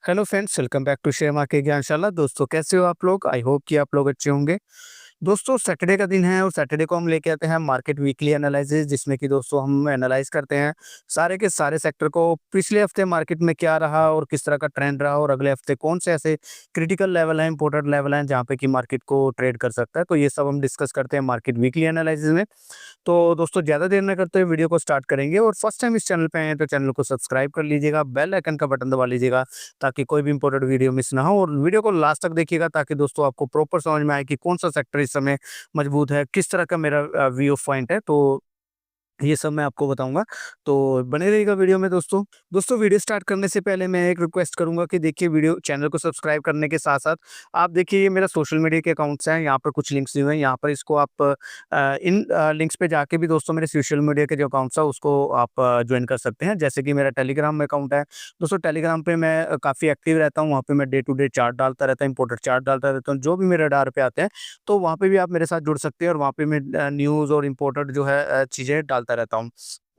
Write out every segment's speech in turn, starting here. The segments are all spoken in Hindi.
Hello friends, welcome back to share market Gyanshala. दोस्तों, कैसे हो आप लोग? आई होप कि आप लोग अच्छे होंगे। दोस्तों, सैटरडे का दिन है और सैटरडे को हम लेके आते हैं मार्केट वीकली एनालिसिस, जिसमें कि दोस्तों हम एनालाइज करते हैं सारे के सारे सेक्टर को। पिछले हफ्ते मार्केट में क्या रहा और किस तरह का ट्रेंड रहा और अगले हफ्ते कौन से ऐसे क्रिटिकल लेवल हैं, इंपॉर्टेंट लेवल हैं जहाँ पे कि मार्केट को ट्रेड कर सकता है। तो ये सब हम डिस्कस करते हैं मार्केट वीकली एनालिसिस में। तो दोस्तों, ज़्यादा देर ना करते हुए वीडियो को स्टार्ट करेंगे और फर्स्ट टाइम इस चैनल पे आए हैं तो चैनल को सब्सक्राइब कर लीजिएगा, बेल आइकन का बटन दबा लीजिएगा ताकि कोई भी इंपॉर्टेंट वीडियो मिस ना हो। और वीडियो को लास्ट तक देखिएगा ताकि दोस्तों आपको प्रॉपर समझ में आए कि कौन सा सेक्टर इस समय मजबूत है, किस तरह का मेरा व्यू ऑफ पॉइंट है। तो ये सब मैं आपको बताऊँगा, तो बने रहिएगा वीडियो में दोस्तों। दोस्तों, वीडियो स्टार्ट करने से पहले मैं एक रिक्वेस्ट करूँगा कि देखिए, वीडियो चैनल को सब्सक्राइब करने के साथ-साथ आप देखिए ये मेरा सोशल मीडिया के अकाउंट्स हैं, यहाँ पर कुछ लिंक्स दिए हुए हैं, यहाँ पर इसको आप इन लिंक्स पे जाके भी दोस्तों मेरे सोशल मीडिया के जो अकाउंट्स हैं उसको आप जॉइन कर सकते हैं। जैसे कि मेरा टेलीग्राम में अकाउंट है। दोस्तों, टेलीग्राम पे मैं काफ़ी एक्टिव रहता हूँ, वहाँ पे मैं डे टू डे चार्ट डालता रहता हूँ, इंपॉर्टेंट चार्ट डालता रहता हूँ, जो भी मेरे रडार पे आते हैं, तो वहाँ पे भी आप मेरे साथ जुड़ सकते हैं और वहाँ पे मैं न्यूज़ और इम्पोर्टेंट जो है चीज़ें डालता रहता हूँ।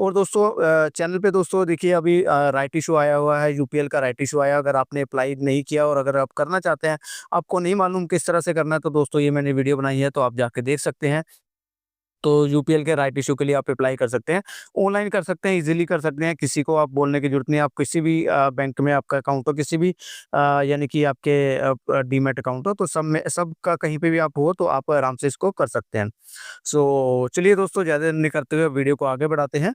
और दोस्तों, चैनल पे दोस्तों देखिए अभी राइट इशू आया हुआ है, यूपीएल का राइट इशू आया। अगर आपने अप्लाई नहीं किया और अगर आप करना चाहते हैं, आपको नहीं मालूम किस तरह से करना है, तो दोस्तों ये मैंने वीडियो बनाई है, तो आप जाके देख सकते हैं। तो यूपीएल के राइट इशू के लिए आप अप्लाई कर सकते हैं। ऑनलाइन कर सकते हैं, ईज़िली कर सकते हैं, किसी को आप बोलने की ज़रूरत नहीं है। आप किसी भी बैंक में आपका अकाउंट हो, किसी भी यानी कि आपके डीमैट अकाउंट हो, तो सब में सबका कहीं पे भी आप हो, तो आप आराम से इसको कर सकते हैं। सो चलिए दोस्तों, ज़्यादा देर नहीं करते हुए वीडियो को आगे बढ़ाते हैं।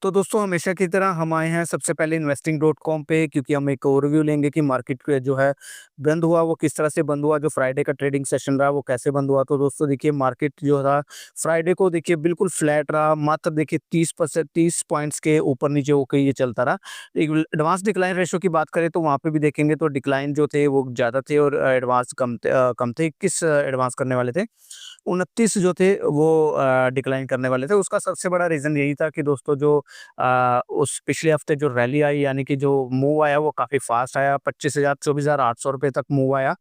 तो दोस्तों, हमेशा की तरह हम आए हैं सबसे पहले इन्वेस्टिंग.com पे, क्योंकि हम एक ओवरव्यू लेंगे कि मार्केट पे जो है बंद हुआ वो किस तरह से बंद हुआ, जो फ्राइडे का ट्रेडिंग सेशन रहा वो कैसे बंद हुआ। तो दोस्तों देखिए, मार्केट जो रहा फ्राइडे को देखिए बिल्कुल फ्लैट रहा, मात्र देखिए 30 पॉइंट्स के ऊपर नीचे होकर ये चलता रहा। एडवांस डिक्लाइन रेशो की बात करें तो वहाँ पे भी देखेंगे तो डिक्लाइन जो थे वो ज़्यादा थे और एडवांस कम थे। 21 एडवांस करने वाले थे, 29 जो थे वो डिक्लाइन करने वाले थे। उसका सबसे बड़ा रीज़न यही था कि दोस्तों जो उस पिछले हफ्ते जो रैली आई, यानी कि जो मूव आया वो काफ़ी फ़ास्ट आया, 25,000 24,800 रुपए तक मूव आया,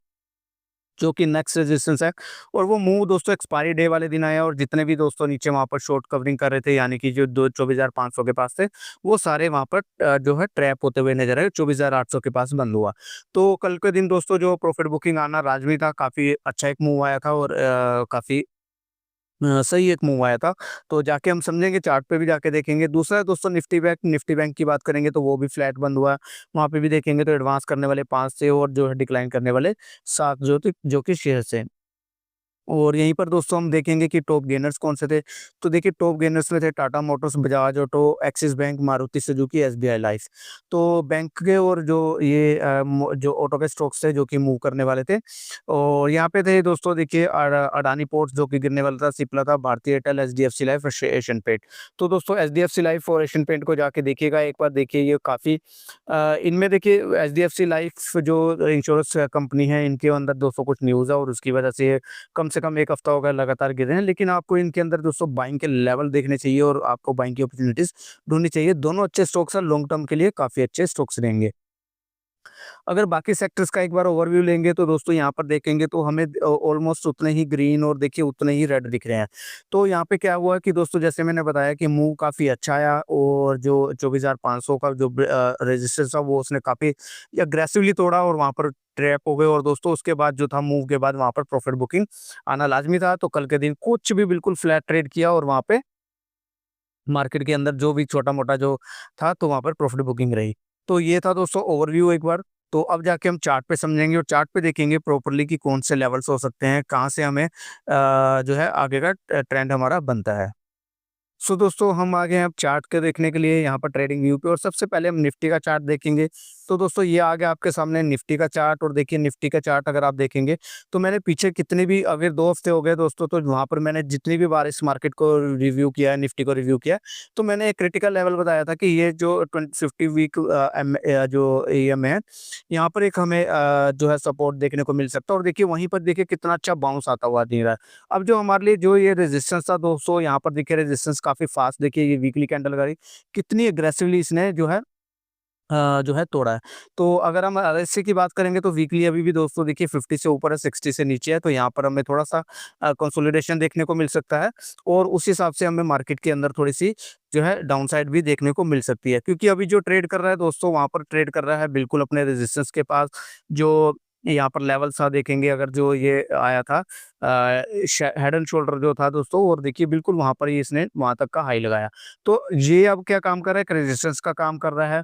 जो कि नेक्स्ट रेजिस्टेंस है। और वो मूव दोस्तों एक्सपायरी डे वाले दिन आया और जितने भी दोस्तों नीचे वहाँ पर शॉर्ट कवरिंग कर रहे थे, यानी कि जो दो 24,500 के पास थे, वो सारे वहाँ पर जो है ट्रैप होते हुए नजर आए। 24,800 के पास बंद हुआ। तो कल के दिन दोस्तों जो प्रॉफिट बुकिंग आना लाजमी था, काफ़ी अच्छा एक मूव आया था और काफ़ी सही एक मूव आया था। तो जाके हम समझेंगे, चार्ट पे भी जाके देखेंगे। दूसरा है दोस्तों निफ्टी बैंक की बात करेंगे तो वो भी फ्लैट बंद हुआ। वहाँ पे भी देखेंगे तो एडवांस करने वाले 5 थे और जो है डिक्लाइन करने वाले 7 जो कि शेयर्स हैं। और यहीं पर दोस्तों हम देखेंगे कि टॉप गेनर्स कौन से थे। तो देखिए, टॉप गेनर्स में थे Tata Motors, Bajaj auto, axis bank, Maruti Suzuki, SBI life. तो बैंक के और जो ये जो ऑटो के स्टॉक्स थे जो कि मूव करने वाले थे। और यहाँ पे थे दोस्तों देखिए अडानी पोर्ट्स जो कि गिरने वाला था, सिप्ला था, भारतीय एयरटेल, एचडीएफसी लाइफ और एशियन पेंट। तो दोस्तों एचडीएफसी लाइफ और एशियन पेंट को जाके देखिएगा एक बार, देखिए ये काफ़ी इनमें देखिए एचडीएफसी लाइफ जो इंश्योरेंस कंपनी है, इनके अंदर दोस्तों कुछ न्यूज़ है और उसकी वजह से कम 1 हफ्ता हो गया लगातार गिरे हैं। लेकिन आपको इनके अंदर दोस्तों बाइंग के लेवल देखने चाहिए और आपको बाइंग की अपॉर्च्युनिटीज़ ढूँढनी चाहिए। दोनों अच्छे स्टॉक्स हैं, लॉन्ग टर्म के लिए काफ़ी अच्छे स्टॉक्स रहेंगे। अगर बाकी सेक्टर्स का एक बार ओवरव्यू लेंगे तो दोस्तों यहाँ पर देखेंगे तो हमें ऑलमोस्ट उतने ही ग्रीन और देखिए उतने ही रेड दिख रहे हैं। तो यहाँ पे क्या हुआ कि दोस्तों जैसे मैंने बताया कि मूव काफ़ी अच्छा आया और जो 24,500 का जो रेजिस्टेंस था वो उसने काफ़ी अग्रेसिवली तोड़ा और वहाँ पर ट्रैप हो गए। और दोस्तों उसके बाद जो था मूव के बाद वहाँ पर प्रॉफिट बुकिंग आना लाज़मी था। तो कल के दिन कुछ भी बिल्कुल फ्लैट ट्रेड किया और वहाँ पे मार्केट के अंदर जो भी छोटा-मोटा जो था तो वहाँ पर प्रॉफिट बुकिंग रही। तो ये था दोस्तों ओवरव्यू एक बार। तो अब जाके हम चार्ट पे समझेंगे और चार्ट पे देखेंगे प्रॉपर्ली कि कौन से लेवल्स हो सकते हैं, कहाँ से हमें जो है आगे का ट्रेंड हमारा बनता है। सो दोस्तों हम आ गए हैं अब चार्ट के देखने के लिए यहाँ पर ट्रेडिंग व्यू पे और सबसे पहले हम निफ्टी का चार्ट देखेंगे। तो दोस्तों ये आ गया आपके सामने निफ्टी का चार्ट और देखिए निफ्टी का चार्ट अगर आप देखेंगे तो मैंने पीछे कितने भी अगर 2 हफ्ते हो गए दोस्तों, तो वहाँ पर मैंने जितनी भी बार इस मार्केट को रिव्यू किया है, निफ्टी को रिव्यू किया है, तो मैंने एक क्रिटिकल लेवल बताया था कि ये जो 50 वीक जो एएम है, यहाँ पर एक हमें जो है सपोर्ट देखने को मिल सकता है। और देखिए वहीं पर देखिए कितना अच्छा बाउंस आता हुआ दिख रहा है। अब जो हमारे लिए जो ये रेजिस्टेंस था दोस्तों, यहाँ पर देखिए रेजिस्टेंस काफ़ी फास्ट, देखिए ये वीकली कैंडल लगा रही, कितनी अग्रेसिवली इसने जो है जो है तोड़ा है। तो अगर हम आरएससी की बात करेंगे तो वीकली अभी भी दोस्तों देखिए 50 से ऊपर है, 60 से नीचे है, तो यहाँ पर हमें थोड़ा-सा कंसोलिडेशन देखने को मिल सकता है और उस हिसाब से हमें मार्केट के अंदर थोड़ी-सी जो है डाउनसाइड भी देखने को मिल सकती है। क्योंकि अभी जो ट्रेड कर रहा है दोस्तों वहाँ पर ट्रेड कर रहा है बिल्कुल अपने रेजिस्टेंस के पास, जो यहाँ पर लेवल सा देखेंगे अगर जो ये आया था हेड एंड शोल्डर जो था दोस्तों, और देखिए बिल्कुल वहाँ पर ही इसने वहाँ तक का हाई लगाया। तो ये अब क्या काम कर रहा है, एक रेजिस्टेंस का काम कर रहा है।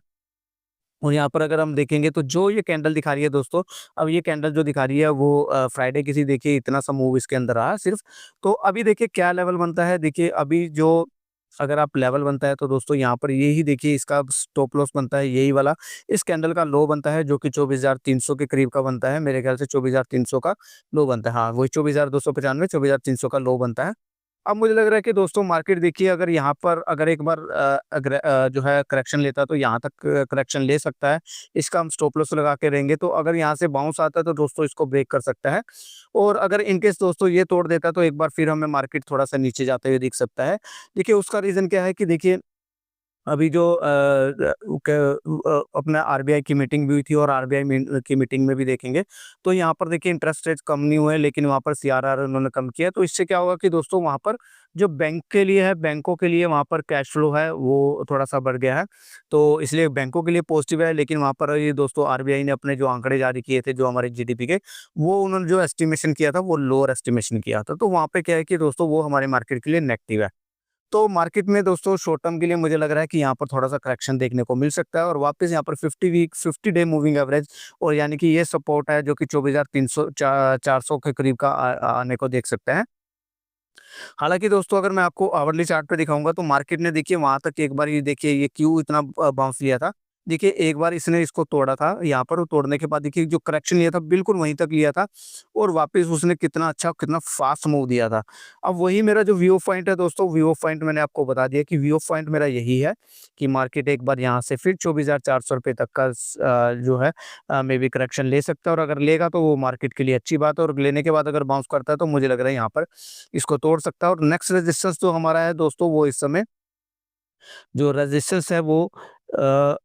और यहाँ पर अगर हम देखेंगे तो जो ये कैंडल दिखा रही है दोस्तों, अब ये कैंडल जो दिखा रही है वो फ्राइडे की थी, देखिए इतना सा मूव इसके अंदर रहा सिर्फ। तो अभी देखिए क्या लेवल बनता है, देखिए अभी जो अगर आप लेवल बनता है तो दोस्तों यहाँ पर यही देखिए इसका स्टॉप लॉस बनता है यही वाला। इस कैंडल का लो बनता है जो कि 24,300 के करीब का बनता है, मेरे ख्याल से 24,300 का लो बनता है। हाँ, वही 24,295, 24,300 का लो बनता है। अब मुझे लग रहा है कि दोस्तों मार्केट देखिए अगर यहाँ पर अगर एक बार जो है करेक्शन लेता है तो यहाँ तक करेक्शन ले सकता है। इसका हम स्टॉप लॉस लगा के रहेंगे, तो अगर यहाँ से बाउंस आता है तो दोस्तों इसको ब्रेक कर सकता है। और अगर इन केस दोस्तों ये तोड़ देता है तो एक बार फिर हमें मार्केट थोड़ा-सा नीचे जाते हुए दिख सकता है। देखिए उसका रीज़न क्या है कि देखिए अभी जो अपना आरबीआई की मीटिंग भी हुई थी और आरबीआई की मीटिंग में भी देखेंगे, तो यहाँ पर देखिए इंटरेस्ट रेट्स कम नहीं हुए, लेकिन वहाँ पर सीआरआर उन्होंने कम किया। तो इससे क्या होगा कि दोस्तों वहाँ पर जो बैंक के लिए है, बैंकों के लिए वहाँ पर कैश फ्लो है, वो थोड़ा-सा बढ़ गया है। तो इसलिए बैंकों के लिए पॉजिटिव है, लेकिन वहाँ पर ये दोस्तों आरबीआई ने अपने जो आंकड़े जारी किए थे, जो हमारे जीडीपी के, वो उन्होंने जो एस्टिमेशन किया था, वो लोअर एस्टिमेशन किया था। तो वहाँ पे क्या है कि दोस्तों वो हमारे मार्केट के लिए नेगेटिव है। तो मार्केट में दोस्तों शॉर्ट टर्म के लिए मुझे लग रहा है कि यहाँ पर थोड़ा-सा करेक्शन देखने को मिल सकता है और वापस यहाँ पर 50 डे मूविंग एवरेज, और यानी कि ये सपोर्ट है जो कि 24,300 चा 400 के करीब का आने को देख सकते हैं। हालाँकि दोस्तों अगर मैं आपको आवरली चार्ट पे दिखाऊँगा तो मार्केट ने देखिए वहाँ तक एक बार ये देखिए ये क्यों इतना बाउंस लिया था। देखिए एक बार इसने इसको तोड़ा था यहाँ पर, और तोड़ने के बाद देखिए जो करेक्शन लिया था बिल्कुल वहीं तक लिया था और वापस उसने कितना अच्छा कितना फ़ास्ट मूव दिया था। अब वही मेरा जो व्यू पॉइंट है दोस्तों, व्यू पॉइंट मैंने आपको बता दिया कि व्यू पॉइंट मेरा यही है कि मार्केट एक बार यहाँ से फिर 24,400 रुपए तक का जो है मे बी करेक्शन ले सकता है, और अगर लेगा तो वो मार्केट के लिए अच्छी बात है, और लेने के बाद अगर बाउंस करता है तो मुझे लग रहा है यहाँ पर इसको तोड़ सकता है। और नेक्स्ट रेजिस्टेंस जो हमारा है दोस्तों, वो इस समय जो रेजिस्टेंस है वो अ,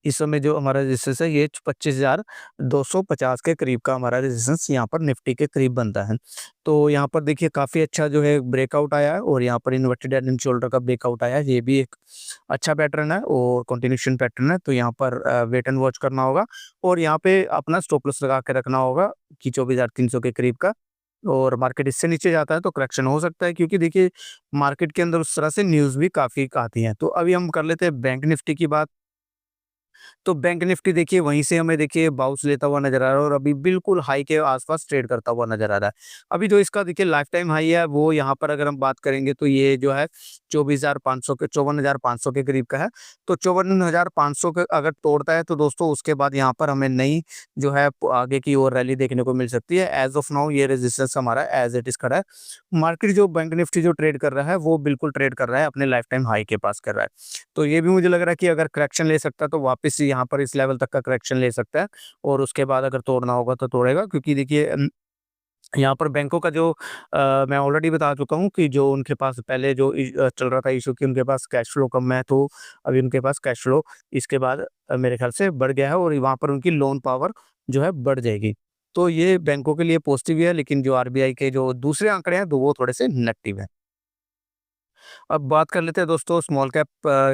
इस समय जो हमारा रेजिस्टेंस है ये 25,250 के करीब का हमारा रेजिस्टेंस यहाँ पर निफ्टी के करीब बनता है। तो यहाँ पर देखिए काफ़ी अच्छा जो है ब्रेकआउट आया है, और यहाँ पर इन्वर्टेड हेड एंड शोल्डर का ब्रेकआउट आया है। ये भी एक अच्छा पैटर्न है और कंटिन्यूएशन पैटर्न है, तो यहाँ पर वेट एंड वॉच करना होगा और यहाँ पे अपना स्टॉप लॉस लगा के रखना होगा कि 24,300 के करीब का। और मार्केट इससे नीचे जाता है तो करेक्शन हो सकता है, क्योंकि देखिए मार्केट के अंदर उस तरह से न्यूज़ भी काफ़ी आती हैं। तो अभी हम कर लेते हैं बैंक निफ्टी की बात। तो बैंक निफ्टी देखिए वहीं से हमें देखिए बाउंस लेता हुआ नज़र आ रहा है और अभी बिल्कुल हाई के आस-पास ट्रेड करता हुआ नज़र आ रहा है। अभी जो इसका देखिए लाइफ टाइम हाई है वो यहाँ पर अगर हम बात करेंगे तो ये जो है 24,500 के 54,500 के करीब का है। तो 54,500 के अगर तोड़ता है तो दोस्तों उसके बाद यहाँ पर हमें नई जो है आगे की ओर रैली देखने को मिल सकती है। एज़ ऑफ नाउ ये रेजिस्टेंस हमारा एज़ इट इज़ खड़ा है। मार्केट जो बैंक निफ्टी जो ट्रेड कर रहा है वो बिल्कुल ट्रेड कर रहा है अपने लाइफ टाइम हाई के पास कर रहा है। तो ये भी मुझे लग रहा है कि अगर करेक्शन ले सकता है तो वापस यहाँ पर इस लेवल तक का करेक्शन ले सकता है, और उसके बाद अगर तोड़ना होगा तो तोड़ेगा, क्योंकि देखिए यहाँ पर बैंकों का जो मैं ऑलरेडी बता चुका हूँ कि जो उनके पास पहले जो चल रहा था इशू कि उनके पास कैश फ्लो कम है, तो अभी उनके पास कैश फ्लो इसके बाद मेरे ख्याल से बढ़ गया है और वहाँ पर उनकी लोन पावर जो है बढ़ जाएगी। तो ये बैंकों के लिए पॉजिटिव ही है, लेकिन जो आरबीआई के जो दूसरे आंकड़े हैं तो वो थोड़े से नेगेटिव हैं। अब बात कर लेते हैं दोस्तों स्मॉल कैप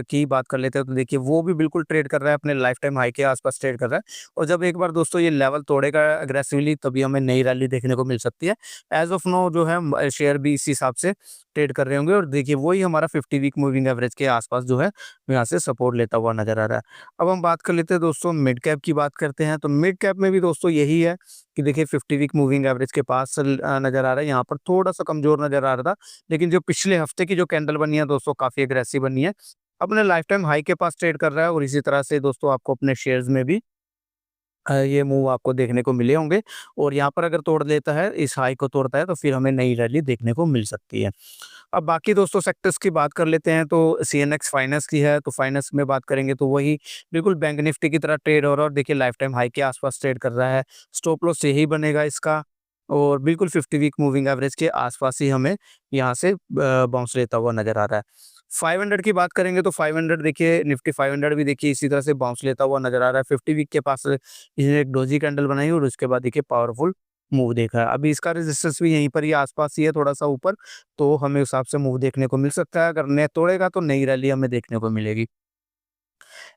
की बात कर लेते हैं, तो देखिए वो भी बिल्कुल ट्रेड कर रहा है अपने लाइफ टाइम हाई के आसपास ट्रेड कर रहा है, और जब एक बार दोस्तों ये लेवल तोड़ेगा अग्रेसिवली तभी हमें नई रैली देखने को मिल सकती है। एज ऑफ नाउ जो है शेयर भी इस हिसाब से ट्रेड कर रहे होंगे, और देखिए वही हमारा 50 वीक मूविंग एवरेज के आसपास जो है यहाँ से सपोर्ट लेता हुआ नजर आ रहा है। अब हम बात कर लेते हैं दोस्तों मिड कैप की बात करते हैं, तो मिड कैप में भी दोस्तों यही है कि देखिए 50 वीक मूविंग एवरेज के पास नजर आ रहा है, यहाँ पर थोड़ा सा कमजोर नजर आ रहा था, लेकिन जो पिछले हफ्ते की जो कैंडल बनी है दोस्तों काफ़ी अग्रेसिव बनी है। अपने लाइफ टाइम हाई के पास ट्रेड कर रहा है, और इसी तरह से दोस्तों आपको अपने शेयर्स में भी ये मूव आपको देखने को मिले होंगे, और यहाँ पर अगर तोड़ लेता है, इस हाई को तोड़ता है तो फिर हमें नई रैली देखने को मिल सकती है। अब बाकी दोस्तों सेक्टर्स की बात कर लेते हैं, तो सीएनएक्स फाइनेंस की है, तो फाइनेंस में बात करेंगे तो वही बिल्कुल बैंक निफ्टी की तरह ट्रेड हो रहा है, और देखिए लाइफ टाइम हाई के आसपास ट्रेड कर रहा है। स्टॉप लॉस यही बनेगा इसका, और बिल्कुल 50 वीक मूविंग एवरेज के आसपास ही हमें यहाँ से बाउंस लेता हुआ नज़र आ रहा है। 500 की बात करेंगे तो 500 देखिए, निफ्टी 500 भी देखिए इसी तरह से बाउंस लेता हुआ नज़र आ रहा है। 50 वीक के पास इसने एक डोजी कैंडल बनाई और उसके बाद देखिए पावरफुल मूव देखा है। अभी इसका रेजिस्टेंस भी यहीं पर ही आस-पास ही है थोड़ा-सा ऊपर, तो हमें उस हिसाब से मूव देखने को मिल सकता है। अगर नेट तोड़ेगा तो नई रैली हमें देखने को मिलेगी।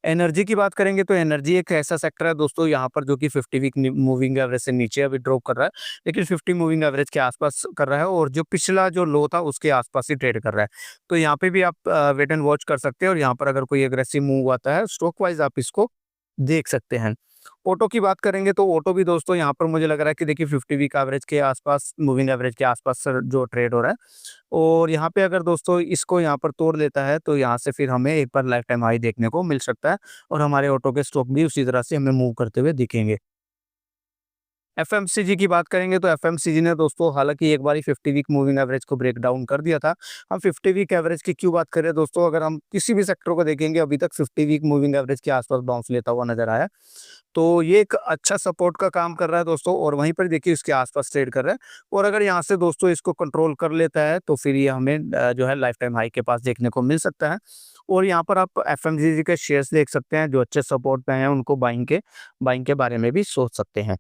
एनर्जी की बात करेंगे तो एनर्जी एक ऐसा सेक्टर है दोस्तों यहाँ पर जो कि 50 वीक मूविंग एवरेज से नीचे अभी ड्रॉप कर रहा है, लेकिन 50 मूविंग एवरेज के आसपास कर रहा है और जो पिछला जो लो था उसके आसपास ही ट्रेड कर रहा है। तो यहाँ पे भी आप वेट एंड वॉच कर सकते हैं और यहाँ पर अगर कोई एग्रेसिव मूव आता है स्टॉक वाइज आप इसको देख सकते हैं। ऑटो की बात करेंगे तो ऑटो भी दोस्तों यहाँ पर मुझे लग रहा है कि देखिए 50 वीक एवरेज के आसपास, मूविंग एवरेज के आसपास सर जो ट्रेड हो रहा है और यहाँ पे अगर दोस्तों इसको यहाँ पर तोड़ लेता है तो यहाँ से फिर हमें एक बार लाइफ टाइम हाई देखने को मिल सकता है और हमारे ऑटो के स्टॉक भी उसी तरह से हमें मूव करते हुए दिखेंगे। एफएमसीजी की बात करेंगे तो एफएमसीजी ने दोस्तों हालांकि एक बार 50 वीक मूविंग एवरेज को ब्रेक डाउन कर दिया था। हम 50 वीक एवरेज की क्यों बात करें दोस्तों, अगर हम किसी भी सेक्टर को देखेंगे अभी तक 50 वीक मूविंग एवरेज के आसपास बाउंस लेता हुआ नजर आया, तो ये एक अच्छा सपोर्ट का काम कर रहा है दोस्तों और वहीं पर देखिए इसके आसपास ट्रेड कर रहा है और अगर यहाँ से दोस्तों इसको कंट्रोल कर लेता है तो फिर ये हमें जो है लाइफ टाइम हाई के पास देखने को मिल सकता है। और यहाँ पर आप एफएमसीजी के शेयर्स देख सकते हैं जो अच्छे सपोर्ट पे हैं, उनको बाइंग के बारे में भी सोच सकते हैं।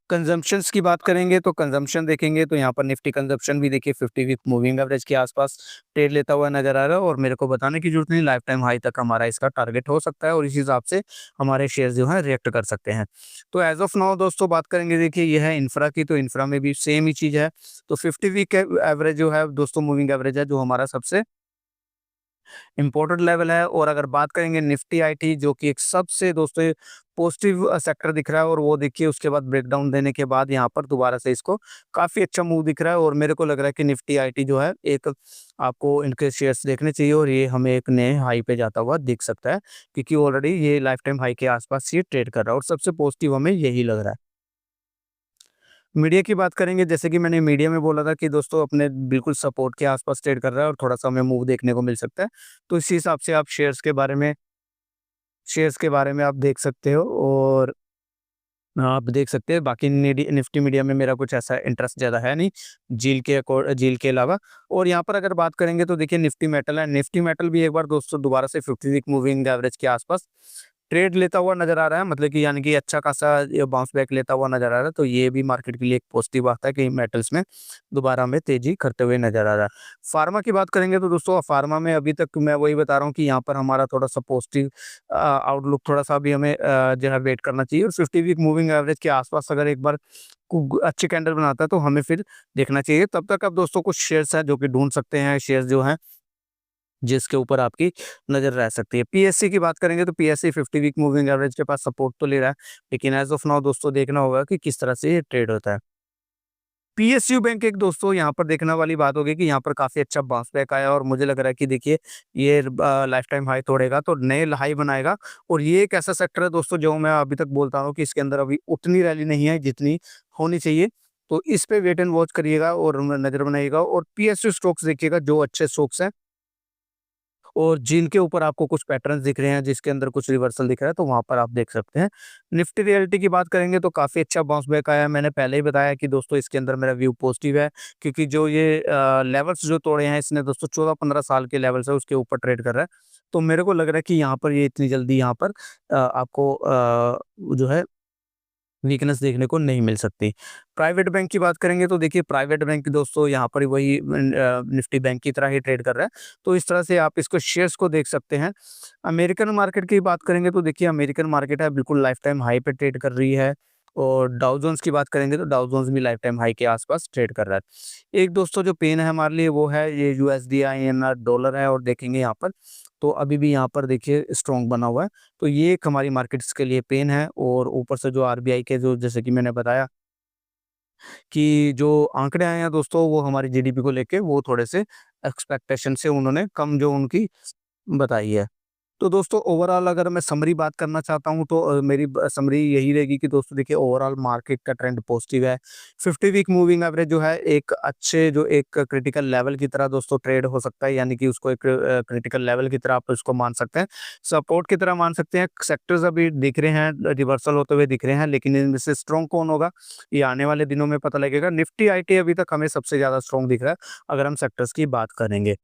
कंजम्पशंस की बात करेंगे तो कंजम्पशन देखेंगे तो यहाँ पर निफ्टी कंजम्पशन भी देखिए 50 वीक मूविंग एवरेज के आसपास ट्रेड लेता हुआ नजर आ रहा है और मेरे को बताने की जरूरत नहीं, लाइफ टाइम हाई तक हमारा इसका टारगेट हो सकता है और इस हिसाब से हमारे शेयर जो है रिएक्ट कर सकते हैं। तो एज ऑफ नाउ दोस्तों बात करेंगे, देखिए यह है इंफ्रा की, तो इंफ्रा में भी सेम ही चीज है। तो 50 वीक एवरेज जो है दोस्तों, मूविंग एवरेज है जो हमारा सबसे इम्पोर्टेंट लेवल है। और अगर बात करेंगे निफ्टी आईटी जो कि एक सबसे दोस्तों पॉजिटिव सेक्टर दिख रहा है और वो देखिए उसके बाद ब्रेकडाउन देने के बाद यहाँ पर दोबारा से इसको काफ़ी अच्छा मूव दिख रहा है और मेरे को लग रहा है कि निफ्टी आईटी जो है एक आपको इनके शेयर्स देखने चाहिए और ये हमें एक नए हाई पे जाता हुआ दिख सकता है क्योंकि ऑलरेडी ये लाइफ टाइम हाई के आसपास ये ट्रेड कर रहा है और सबसे पॉजिटिव हमें यही लग रहा है। मीडिया की बात करेंगे, जैसे कि मैंने मीडिया में बोला था कि दोस्तों अपने बिल्कुल सपोर्ट के आसपास ट्रेड कर रहा है और थोड़ा-सा हमें मूव देखने को मिल सकता है। तो इसी हिसाब से आप शेयर्स के बारे में आप देख सकते हो और आप देख सकते हैं। बाकी निफ्टी मीडिया में मेरा कुछ ऐसा इंटरेस्ट ज़्यादा है नहीं, झील के अलावा। और यहाँ पर अगर बात करेंगे तो देखिए निफ्टी मेटल है। निफ्टी मेटल भी एक बार दोस्तों दोबारा से 50 वीक मूविंग एवरेज के आसपास ट्रेड लेता हुआ नज़र आ रहा है, मतलब कि यानी कि अच्छा खासा ये बाउंस बैक लेता हुआ नज़र आ रहा है। तो ये भी मार्केट के लिए एक पॉजिटिव बात है कि मेटल्स में दोबारा हमें तेज़ी करते हुए नज़र आ रहा है। फार्मा की बात करेंगे तो दोस्तों फार्मा में अभी तक मैं वही बता रहा हूँ कि यहाँ पर हमारा थोड़ा-सा पॉजिटिव आउटलुक थोड़ा-सा अभी हमें जो है वेट करना चाहिए और 50 वीक मूविंग एवरेज के आस-पास अगर एक बार अच्छी कैंडल बनाता है तो हमें फिर देखना चाहिए। तब तक आप दोस्तों कुछ शेयर्स हैं जो कि ढूँढ सकते हैं, शेयर्स जो हैं जिसके ऊपर आपकी नज़र रह सकती है। पीएससी की बात करेंगे तो पीएससी 50 वीक मूविंग एवरेज के पास सपोर्ट तो ले रहा है, लेकिन एज़ ऑफ नाउ दोस्तों देखना होगा कि किस तरह से ये ट्रेड होता है। पीएसयू बैंक एक दोस्तों यहाँ पर देखने वाली बात होगी कि यहाँ पर काफ़ी अच्छा बाउंस बैक आया और मुझे लग रहा है कि देखिए ये लाइफ टाइम हाई तोड़ेगा तो नए हाई बनाएगा और ये एक ऐसा सेक्टर है दोस्तों जो मैं अभी तक बोलता हूँ कि इसके अंदर अभी उतनी रैली नहीं है जितनी होनी चाहिए। तो इस पे वेट एंड वॉच करिएगा और नज़र बनाइएगा और पीएसयू स्टॉक्स देखिएगा जो अच्छे स्टॉक्स हैं और जिनके ऊपर आपको कुछ पैटर्न्स दिख रहे हैं, जिसके अंदर कुछ रिवर्सल दिख रहा है, तो वहाँ पर आप देख सकते हैं। निफ्टी रियल्टी की बात करेंगे तो काफ़ी अच्छा बाउंस बैक आया है। मैंने पहले ही बताया कि दोस्तों इसके अंदर मेरा व्यू पॉजिटिव है क्योंकि जो ये लेवल्स जो तोड़े हैं इसने दोस्तों 14-15 साल के लेवल्स है उसके ऊपर ट्रेड कर रहा है। तो मेरे को लग रहा है कि यहाँ पर ये इतनी जल्दी यहाँ पर आपको जो है वीकनेस देखने को नहीं मिल सकती। प्राइवेट बैंक की बात करेंगे तो देखिए प्राइवेट बैंक दोस्तों यहाँ पर वही निफ्टी बैंक की तरह ही ट्रेड कर रहा है। तो इस तरह से आप इसको शेयर्स को देख सकते हैं। अमेरिकन मार्केट की बात करेंगे तो देखिए अमेरिकन मार्केट है बिल्कुल लाइफ टाइम हाई पे ट्रेड कर रही है और डाउ जोन्स की बात करेंगे तो डाउ जोन्स भी लाइफ टाइम हाई के आसपास ट्रेड कर रहा है। एक दोस्तों जो पेन है हमारे लिए वो है ये यूएसडी आईएनआर डॉलर है और देखेंगे यहाँ पर तो अभी भी यहाँ पर देखिए स्ट्रॉन्ग बना हुआ है। तो ये एक हमारी मार्केट्स के लिए पेन है और ऊपर से जो आरबीआई के जो जैसे कि मैंने बताया कि जो आंकड़े आए हैं दोस्तों वो हमारी जीडीपी को लेके वो थोड़े से एक्सपेक्टेशन से उन्होंने कम जो उनकी बताई है। तो दोस्तों ओवरऑल अगर मैं समरी बात करना चाहता हूँ तो मेरी समरी यही रहेगी कि दोस्तों देखिए ओवरऑल मार्केट का ट्रेंड पॉजिटिव है। 50 वीक मूविंग एवरेज जो है एक अच्छे जो एक क्रिटिकल लेवल की तरह दोस्तों ट्रेड हो सकता है, यानी कि उसको एक क्रिटिकल लेवल की तरह आप उसको मान सकते हैं, सपोर्ट की तरह मान सकते हैं। सेक्टर्स अभी दिख रहे हैं रिवर्सल होते हुए दिख रहे हैं, लेकिन इनमें से स्ट्रॉन्ग कौन होगा ये आने वाले दिनों में पता लगेगा। निफ्टी आईटी अभी तक हमें सबसे ज़्यादा स्ट्रॉन्ग दिख रहा है अगर हम सेक्टर्स की बात करेंगे।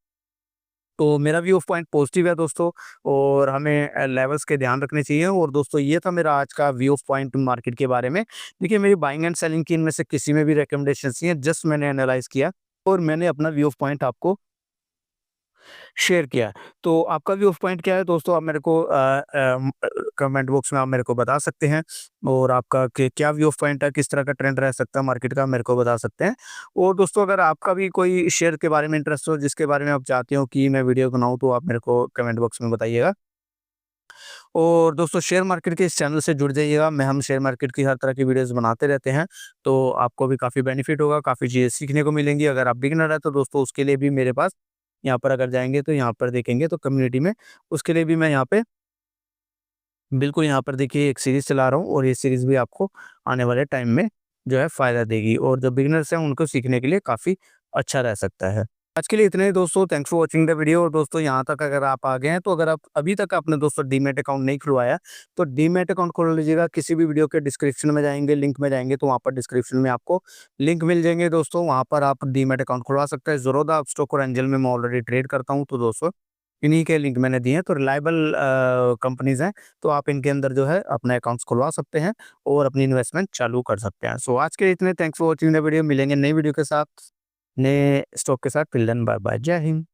तो मेरा व्यू ऑफ पॉइंट पॉजिटिव है दोस्तों, और हमें लेवल्स के ध्यान रखने चाहिए। और दोस्तों ये था मेरा आज का व्यू ऑफ पॉइंट मार्केट के बारे में। देखिए मेरी बाइंग एंड सेलिंग की इनमें से किसी में भी रिकमेंडेशंस नहीं है, जस्ट मैंने एनालाइज़ किया और मैंने अपना व्यू ऑफ पॉइंट आपको शेयर किया। तो आपका व्यू ऑफ पॉइंट क्या है दोस्तों? आप मेरे को कमेंट बॉक्स में आप मेरे को बता सकते हैं, और आपका क्या व्यू ऑफ पॉइंट है, किस तरह का ट्रेंड रह सकता है मार्केट का, मेरे को बता सकते हैं। और दोस्तों अगर आपका भी कोई शेयर के बारे में इंटरेस्ट हो, जिसके बारे में आप चाहते हो कि मैं वीडियो बनाऊँ, तो आप मेरे को कमेंट बॉक्स में बताइएगा। और दोस्तों शेयर मार्केट के इस चैनल से जुड़ जाइएगा, हम शेयर मार्केट की हर तरह की वीडियोस बनाते रहते हैं, तो आपको भी काफ़ी बेनिफिट होगा, काफ़ी चीज़ें सीखने को मिलेंगी। अगर आप बिगिनर हैं तो दोस्तों उसके लिए भी मेरे पास यहाँ पर अगर जाएँगे तो यहाँ पर देखेंगे तो कम्युनिटी में, उसके लिए भी मैं यहाँ पे बिल्कुल यहाँ पर देखिए एक सीरीज़ चला रहा हूँ, और ये सीरीज़ भी आपको आने वाले टाइम में जो है फ़ायदा देगी, और जो बिगिनर्स हैं उनको सीखने के लिए काफ़ी अच्छा रह सकता है। आज के लिए इतना ही दोस्तों, thanks for watching the video. और दोस्तों यहाँ तक अगर आप आ गए हैं, तो अगर आप अभी तक आपने दोस्तों डीमैट अकाउंट नहीं खुलवाया, तो डीमैट अकाउंट खोल लीजिएगा। किसी भी वीडियो के डिस्क्रिप्शन में जाएँगे, लिंक में जाएँगे, तो वहाँ पर डिस्क्रिप्शन में आपको लिंक मिल जाएँगे दोस्तों, वहाँ पर आप डीमैट अकाउंट खुलवा सकते हैं। ज़ेरोधा, अपस्टॉक और एंजल में मैं ऑलरेडी ट्रेड करता हूँ, तो दोस्तों इन्हीं के लिंक मैंने दिए हैं। तो रिलायबल कंपनीज़ हैं, तो आप इनके अंदर जो है अपने अकाउंट्स खुलवा सकते हैं और अपनी इन्वेस्टमेंट चालू कर सकते हैं। सो आज के लिए इतने, thanks for watching the video. मिलेंगे नई वीडियो के साथ, नए स्टॉक के साथ। टिल देन बाय बाय, जय हिंद।